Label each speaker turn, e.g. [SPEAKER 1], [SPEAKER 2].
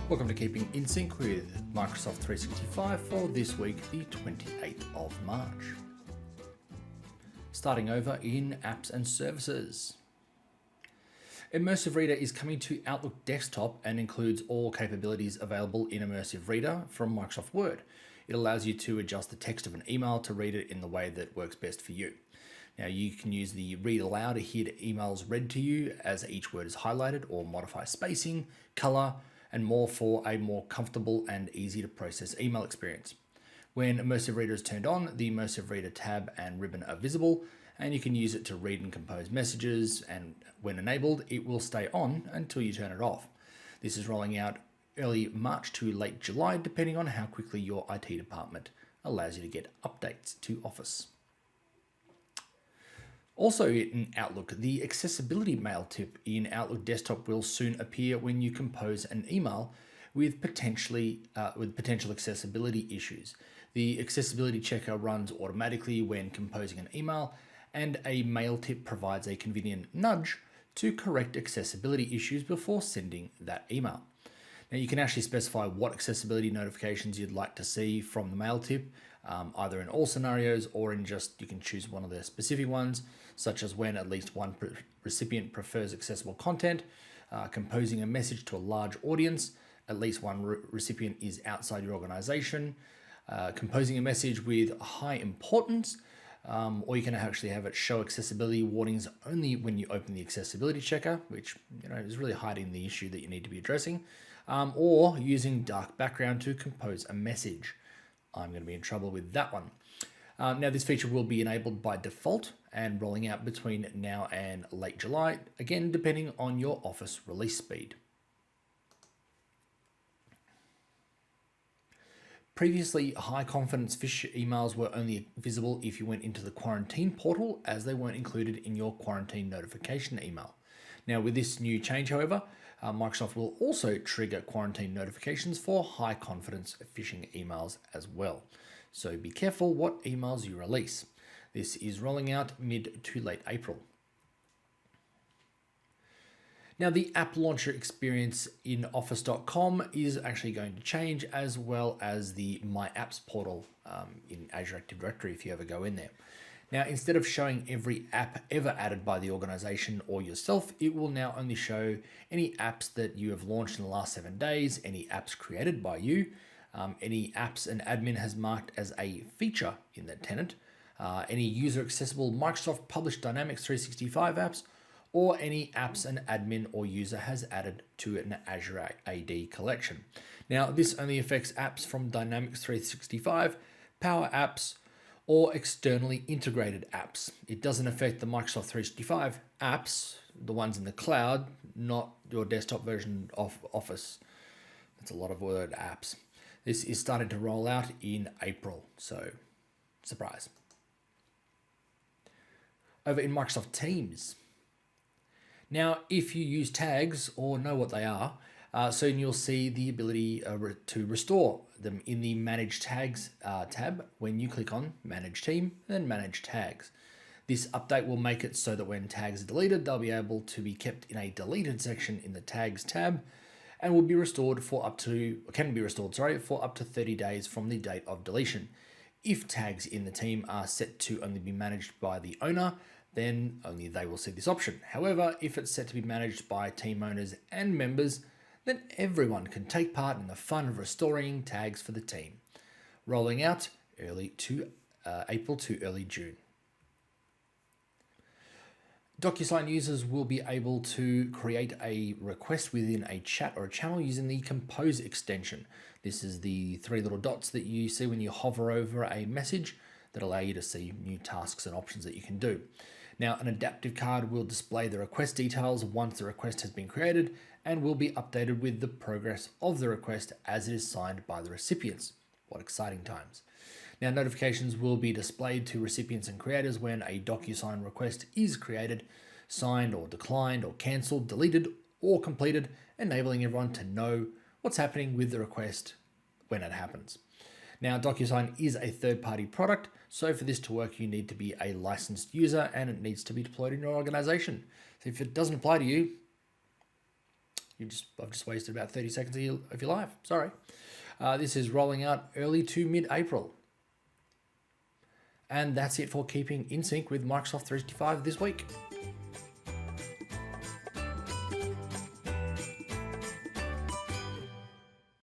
[SPEAKER 1] Welcome to Keeping in Sync with Microsoft 365 for this week, the 28th of March. Starting over in Apps and Services. Immersive Reader is coming to Outlook Desktop and includes all capabilities available in Immersive Reader from Microsoft Word. It allows you to adjust the text of an email to read it in the way that works best for you. Now you can use the read aloud to hear emails read to you as each word is highlighted, or modify spacing, color, and more for a more comfortable and easy to process email experience. When Immersive Reader is turned on, the Immersive Reader tab and ribbon are visible, and you can use it to read and compose messages, and when enabled, it will stay on until you turn it off. This is rolling out early March to late July, depending on how quickly your IT department allows you to get updates to Office. Also in Outlook, the accessibility mail tip in Outlook Desktop will soon appear when you compose an email with potential accessibility issues. The accessibility checker runs automatically when composing an email, and a mail tip provides a convenient nudge to correct accessibility issues before sending that email. Now you can actually specify what accessibility notifications you'd like to see from the mail tip, either in all scenarios or in just, you can choose one of the specific ones, such as when at least one recipient prefers accessible content, composing a message to a large audience, at least one recipient is outside your organization, composing a message with high importance, or you can actually have it show accessibility warnings only when you open the accessibility checker, which is really hiding the issue that you need to be addressing, or using dark background to compose a message. I'm going to be in trouble with that one. Now this feature will be enabled by default and rolling out between now and late July, again depending on your Office release speed. Previously, high confidence phish emails were only visible if you went into the quarantine portal, as they weren't included in your quarantine notification email. Now with this new change, however, Microsoft will also trigger quarantine notifications for high confidence phishing emails as well. So be careful what emails you release. This is rolling out mid to late April. Now the app launcher experience in office.com is actually going to change, as well as the My Apps portal in Azure Active Directory if you ever go in there. Now, instead of showing every app ever added by the organization or yourself, it will now only show any apps that you have launched in the last 7 days, any apps created by you, any apps an admin has marked as a feature in that tenant, any user accessible Microsoft published Dynamics 365 apps, or any apps an admin or user has added to an Azure AD collection. Now, this only affects apps from Dynamics 365, Power Apps, or externally integrated apps. It doesn't affect the Microsoft 365 apps, the ones in the cloud, not your desktop version of Office. That's a lot of word, apps. This is starting to roll out in April, so surprise. Over in Microsoft Teams. Now, if you use tags or know what they are, soon you'll see the ability to restore them in the Manage Tags tab when you click on Manage Team and then Manage Tags. This update will make it so that when tags are deleted, they'll be able to be kept in a deleted section in the Tags tab, and will be restored can be restored for up to 30 days from the date of deletion. If tags in the team are set to only be managed by the owner, then only they will see this option. However, if it's set to be managed by team owners and members, then everyone can take part in the fun of restoring tags for the team. Rolling out April to early June. DocuSign users will be able to create a request within a chat or a channel using the Compose extension. This is the 3 little dots that you see when you hover over a message that allow you to see new tasks and options that you can do. Now, an adaptive card will display the request details once the request has been created, and will be updated with the progress of the request as it is signed by the recipients. What exciting times. Now, notifications will be displayed to recipients and creators when a DocuSign request is created, signed or declined or cancelled, deleted or completed, enabling everyone to know what's happening with the request when it happens. Now, DocuSign is a third-party product, so for this to work, you need to be a licensed user and it needs to be deployed in your organization. So if it doesn't apply to you, I've just wasted about 30 seconds of your life. Sorry. This is rolling out early to mid-April. And that's it for keeping in sync with Microsoft 365 this week.